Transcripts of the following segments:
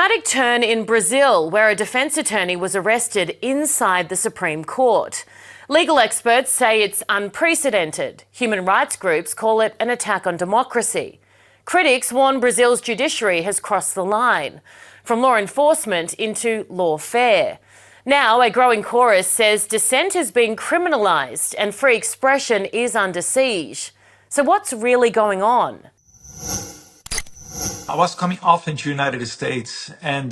dramatic turn in Brazil, where a defence attorney was arrested inside the Supreme Court. Legal experts say it's unprecedented. Human rights groups call it an attack on democracy. Critics warn Brazil's judiciary has crossed the line, from law enforcement into lawfare. Now, a growing chorus says dissent is being criminalised and free expression is under siege. So what's really going on? I was coming often to the United States, and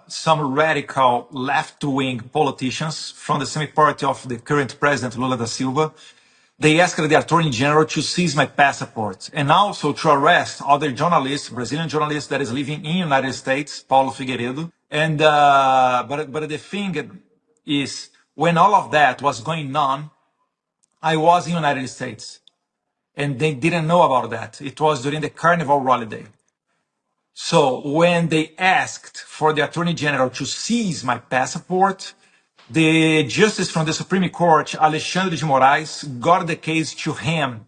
some radical left-wing politicians from the same party of the current president, Lula da Silva, they asked the Attorney General to seize my passport and also to arrest other journalists, Brazilian journalists that is living in the United States, Paulo Figueiredo. And but the thing is, when all of that was going on, I was in the United States, and they didn't know about that. It was during the Carnival holiday. So when they asked for the Attorney General to seize my passport, the justice from the Supreme Court, Alexandre de Moraes, got the case to him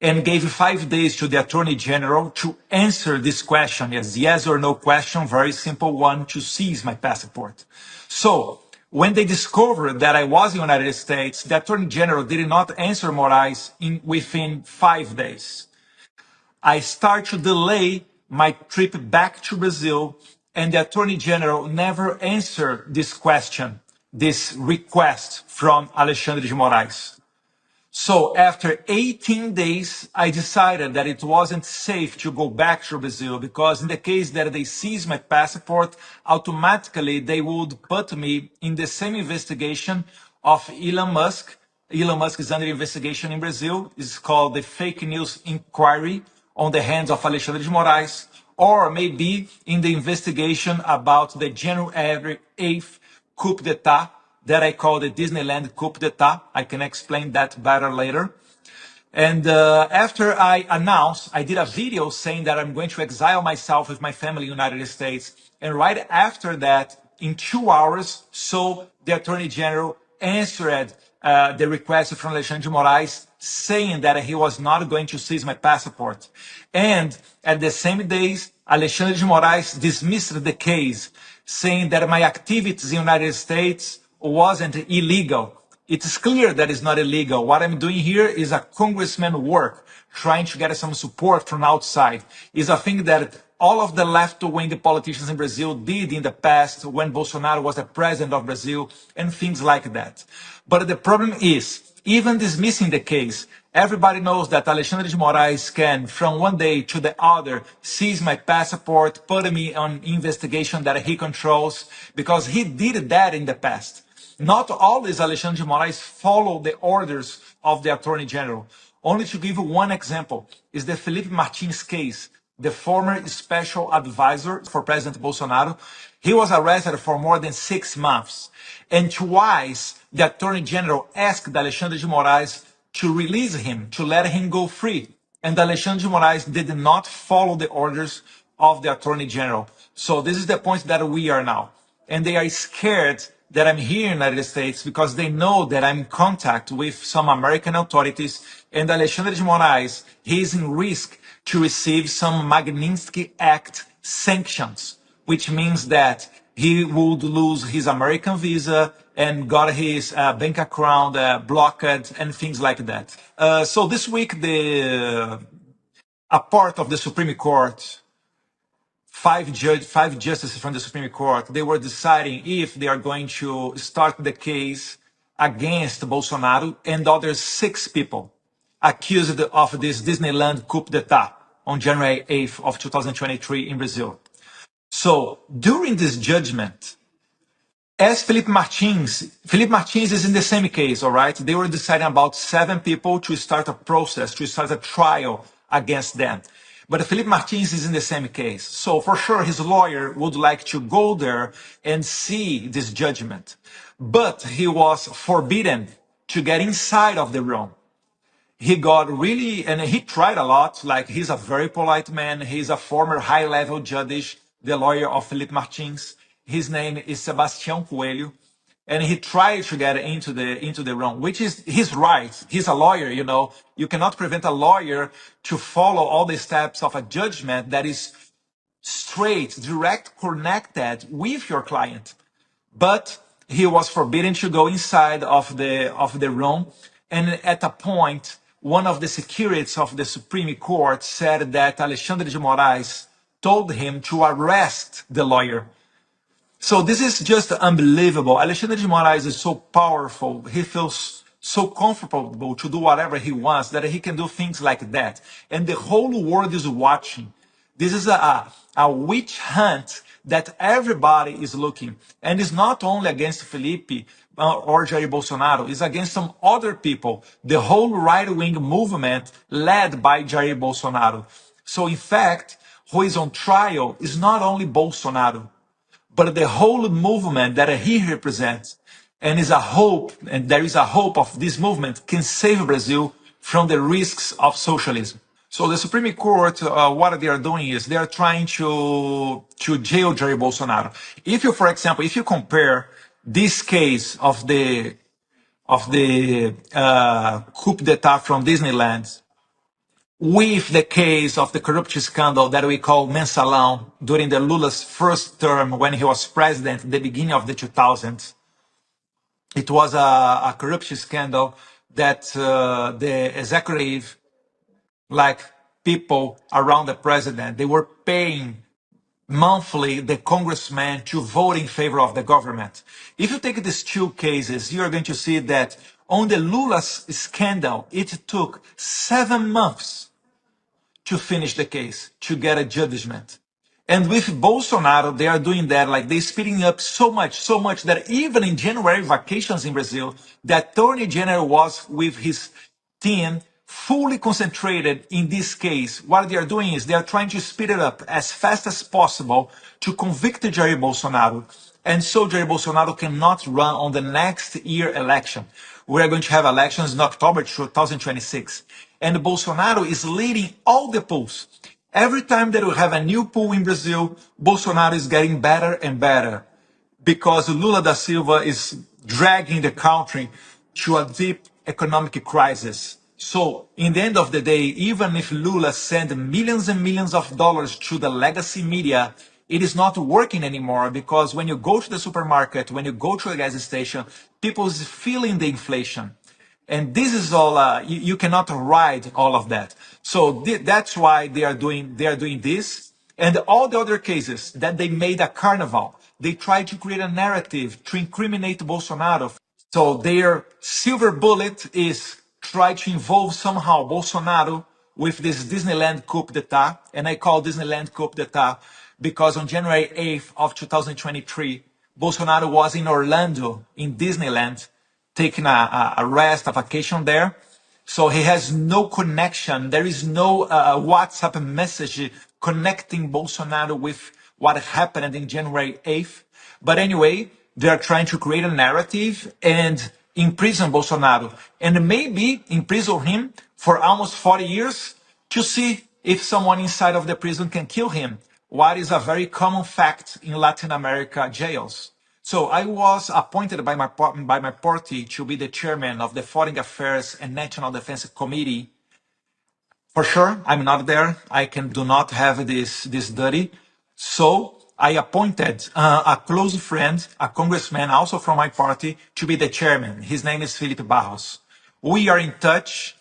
and gave 5 days to the Attorney General to answer this question, yes or no question, very simple one, to seize my passport. So when they discovered that I was in the United States, the Attorney General did not answer Moraes within 5 days. I start to delay my trip back to Brazil, and the Attorney General never answered this question, this request from Alexandre de Moraes. So after 18 days, I decided that it wasn't safe to go back to Brazil, because in the case that they seize my passport, automatically they would put me in the same investigation of Elon Musk. Elon Musk is under investigation in Brazil. It's called the Fake News Inquiry, on the hands of Alexandre de Moraes, or maybe in the investigation about the January 8th coup d'etat that I call the Disneyland coup d'etat. I can explain that better later. And after I announced, I did a video saying that I'm going to exile myself with my family in the United States. And right after that, in 2 hours, so the Attorney General answered the request from Alexandre de Moraes, saying that he was not going to seize my passport. And at the same days, Alexandre de Moraes dismissed the case, saying that my activities in the United States wasn't illegal. It is clear that it's not illegal. What I'm doing here is a congressman work, trying to get some support from outside. It's a thing that all of the left-wing politicians in Brazil did in the past when Bolsonaro was the president of Brazil and things like that. But the problem is, even dismissing the case, everybody knows that Alexandre de Moraes can, from one day to the other, seize my passport, put me on investigation that he controls, because he did that in the past. Not always Alexandre de Moraes follow the orders of the Attorney General. Only to give you one example is the Felipe Martins case, the former special advisor for President Bolsonaro. He was arrested for more than 6 months. And twice, the Attorney General asked Alexandre de Moraes to release him, to let him go free. And Alexandre de Moraes did not follow the orders of the Attorney General. So this is the point that we are now. And they are scared that I'm here in the United States because they know that I'm in contact with some American authorities, and Alexandre de Moraes, he is in risk to receive some Magnitsky Act sanctions, which means that he would lose his American visa and got his bank account blocked and things like that. So this week, a part of the Supreme Court, five justices from the Supreme Court, they were deciding if they are going to start the case against Bolsonaro and other 6 people accused of this Disneyland coup d'etat on January 8th of 2023 in Brazil. So during this judgment, as Felipe Martins is in the same case, all right? They were deciding about 7 people to start a process, to start a trial against them. But Felipe Martins is in the same case. So for sure, his lawyer would like to go there and see this judgment. But he was forbidden to get inside of the room. He got really, and he tried a lot, like he's a very polite man. He's a former high-level judge, the lawyer of Felipe Martins. His name is Sebastião Coelho. And he tried to get into the room, which is his right. He's a lawyer, you know. You cannot prevent a lawyer to follow all the steps of a judgment that is straight, direct, connected with your client. But he was forbidden to go inside of the room. And at a point, one of the securities of the Supreme Court said that Alexandre de Moraes told him to arrest the lawyer. So this is just unbelievable. Alexandre de Moraes is so powerful. He feels so comfortable to do whatever he wants that he can do things like that. And the whole world is watching. This is a witch hunt that everybody is looking. And it's not only against Felipe or Jair Bolsonaro, it's against some other people. The whole right-wing movement led by Jair Bolsonaro. So in fact, who is on trial is not only Bolsonaro, but the whole movement that he represents. And is a hope, and there is a hope of this movement can save Brazil from the risks of socialism. So the Supreme Court, what they are doing is they are trying to jail Jair Bolsonaro. If you, for example, if you compare this case of the coup d'état from Disneyland with the case of the corruption scandal that we call Mensalão during the Lula's first term when he was president at the beginning of the 2000s. It was a corruption scandal that the executive, like people around the president, they were paying monthly the congressman to vote in favor of the government. If you take these two cases, you are going to see that on the Lula's scandal, it took 7 months to finish the case, to get a judgment. And with Bolsonaro, they are doing that, like they're speeding up so much that even in January vacations in Brazil, the attorney general was with his team fully concentrated in this case. What they are doing is they are trying to speed it up as fast as possible to convict Jair Bolsonaro. And so Jair Bolsonaro cannot run on the next year election. We are going to have elections in October 2026. And Bolsonaro is leading all the polls. Every time that we have a new poll in Brazil, Bolsonaro is getting better and better because Lula da Silva is dragging the country to a deep economic crisis. So, in the end of the day, even if Lula sent millions and millions of dollars to the legacy media, it is not working anymore because when you go to the supermarket, when you go to a gas station, people is feeling the inflation. And this is all, you cannot ride all of that. So that's why they are doing this. And all the other cases that they made a carnival, they tried to create a narrative to incriminate Bolsonaro. So their silver bullet is try to involve somehow Bolsonaro with this Disneyland coup d'etat. And I call Disneyland coup d'etat because on January 8th of 2023, Bolsonaro was in Orlando in Disneyland taking a rest, a vacation there. So he has no connection. There is no WhatsApp message connecting Bolsonaro with what happened in January 8th. But anyway, they are trying to create a narrative and imprison Bolsonaro and maybe imprison him for almost 40 years to see if someone inside of the prison can kill him. What is a very common fact in Latin America jails. So I was appointed by my party to be the chairman of the Foreign Affairs and National Defense Committee. For sure, I'm not there. I do not have this duty. So I appointed a close friend, a congressman also from my party, to be the chairman. His name is Felipe Barros. We are in touch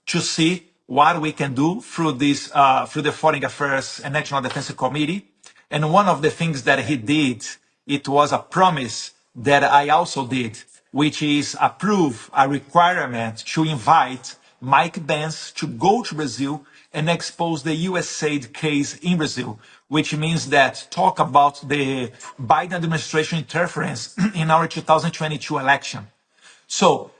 to see what we can do through through the Foreign Affairs and National Defense Committee. And one of the things that he did, it was a promise that I also did, which is approve a requirement to invite Mike Pence to go to Brazil and expose the USAID case in Brazil, which means that talk about the Biden administration interference in our 2022 election. So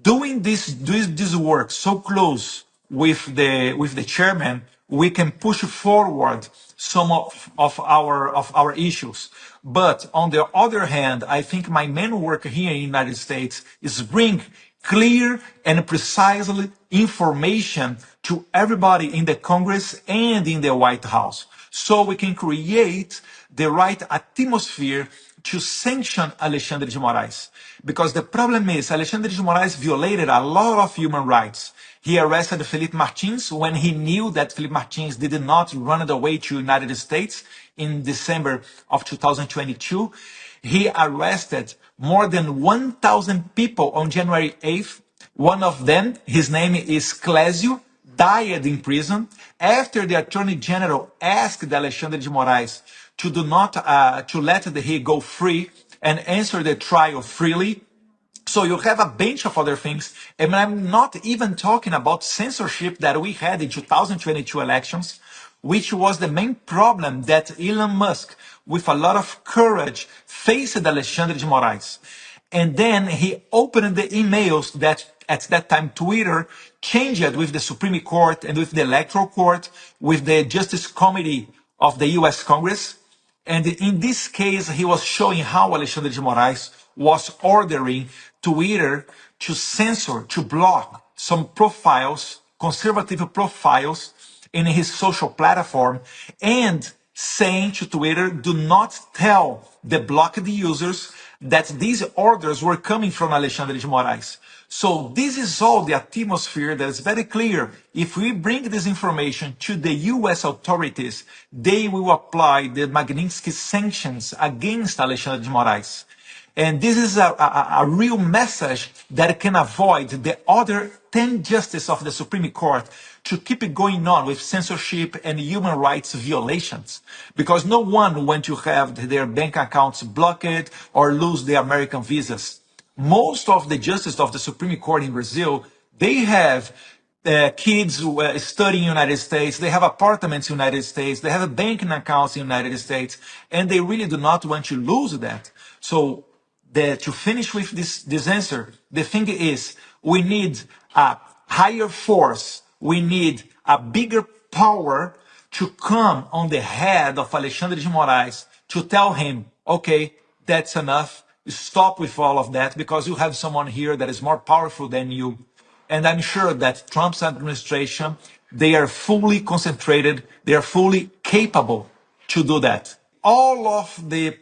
doing this work so close with the chairman, we can push forward some of our issues. But on the other hand, I think my main work here in the United States is bring clear and precisely information to everybody in the Congress and in the White House, so we can create the right atmosphere to sanction Alexandre de Moraes. Because the problem is Alexandre de Moraes violated a lot of human rights. He arrested Felipe Martins when he knew that Felipe Martins did not run away to United States in December of 2022. He arrested more than 1,000 people on January 8th. One of them, his name is Clésio, died in prison after the Attorney General asked Alexandre de Moraes to do not to let he go free and answer the trial freely. So you have a bunch of other things, and I'm not even talking about censorship that we had in 2022 elections, which was the main problem that Elon Musk, with a lot of courage, faced Alexandre de Moraes. And then he opened the emails that at that time Twitter changed with the Supreme Court and with the Electoral Court, with the Justice Committee of the US Congress. And in this case, he was showing how Alexandre de Moraes was ordering Twitter to censor, to block some profiles, conservative profiles in his social platform, and saying to Twitter, do not tell the blocked users that these orders were coming from Alexandre de Moraes. So this is all the atmosphere that is very clear. If we bring this information to the US authorities, they will apply the Magnitsky sanctions against Alexandre de Moraes. And this is a real message that can avoid the other 10 justices of the Supreme Court to keep it going on with censorship and human rights violations. Because no one wants to have their bank accounts blocked or lose their American visas. Most of the justices of the Supreme Court in Brazil, they have kids studying in the United States, they have apartments in the United States, they have banking accounts in the United States, and they really do not want to lose that. So to finish with this answer, the thing is, we need a higher force, we need a bigger power to come on the head of Alexandre de Moraes to tell him, okay, that's enough, stop with all of that, because you have someone here that is more powerful than you. And I'm sure that Trump's administration, they are fully concentrated, they are fully capable to do that. All of the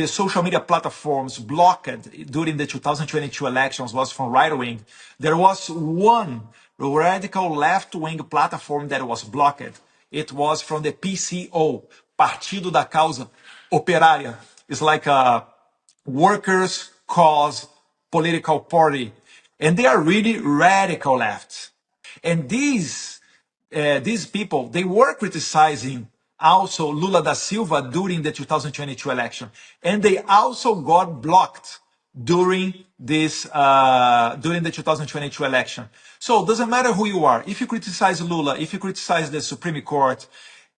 social media platforms blocked during the 2022 elections was from right wing. There was one radical left wing platform that was blocked. It was from the PCO, Partido da Causa Operária. It's like a workers' cause political party. And they are really radical left. And these people, they were criticizing also Lula da Silva during the 2022 election. And they also got blocked during during the 2022 election. So it doesn't matter who you are. If you criticize Lula, if you criticize the Supreme Court,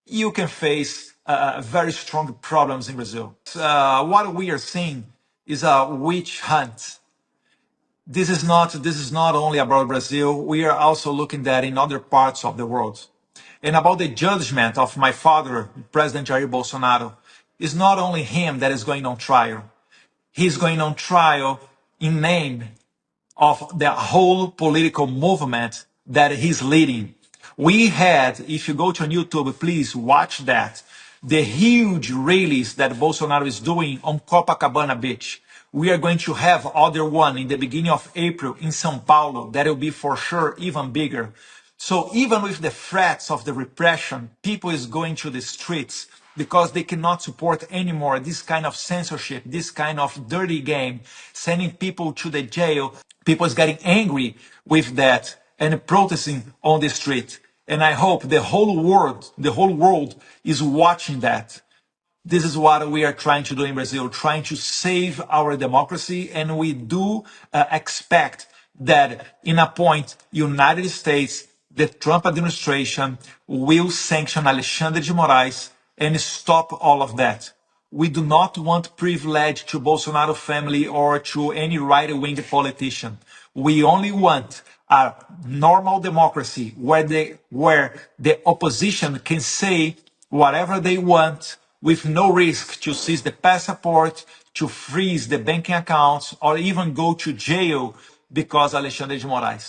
you can face very strong problems in Brazil. What we are seeing is a witch hunt. This is not only about Brazil. We are also looking at in other parts of the world. And about the judgment of my father, President Jair Bolsonaro, it's not only him that is going on trial. He's going on trial in name of the whole political movement that he's leading. We had, if you go to YouTube, please watch that, the huge rallies that Bolsonaro is doing on Copacabana Beach. We are going to have other one in the beginning of April in São Paulo that will be for sure even bigger. So even with the threats of the repression, people is going to the streets because they cannot support anymore this kind of censorship, this kind of dirty game, sending people to the jail. People is getting angry with that and protesting on the street. And I hope the whole world is watching that. This is what we are trying to do in Brazil, trying to save our democracy. And we do expect that in a point, United States, the Trump administration will sanction Alexandre de Moraes and stop all of that. We do not want privilege to Bolsonaro family or to any right-wing politician. We only want a normal democracy where the opposition can say whatever they want with no risk to seize the passport, to freeze the banking accounts, or even go to jail because Alexandre de Moraes.